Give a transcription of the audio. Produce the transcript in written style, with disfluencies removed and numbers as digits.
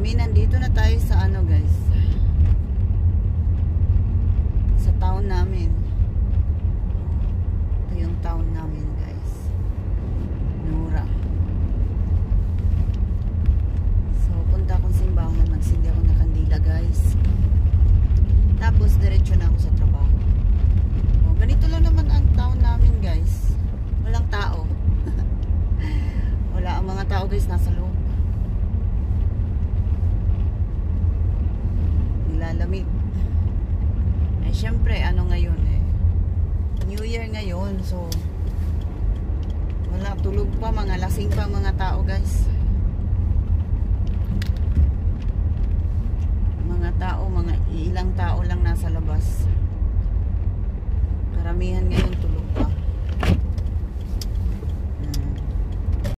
kami nandito na tayo sa ano guys, sa town namin. Ito yung town namin guys, Nura. So punta akong simbahan, magsindi ako ng kandila guys, tapos diretso na ako sa trabaho. Ganito lang naman ang town namin guys, walang tao. Wala ang mga tao guys, nasa loob. Nilalamig. Eh syempre ano ngayon eh, New Year ngayon, so wala, tulog pa, mga lasing pa mga tao guys. Mga tao, mga ilang tao lang nasa labas. Karamihan ngayon tulog.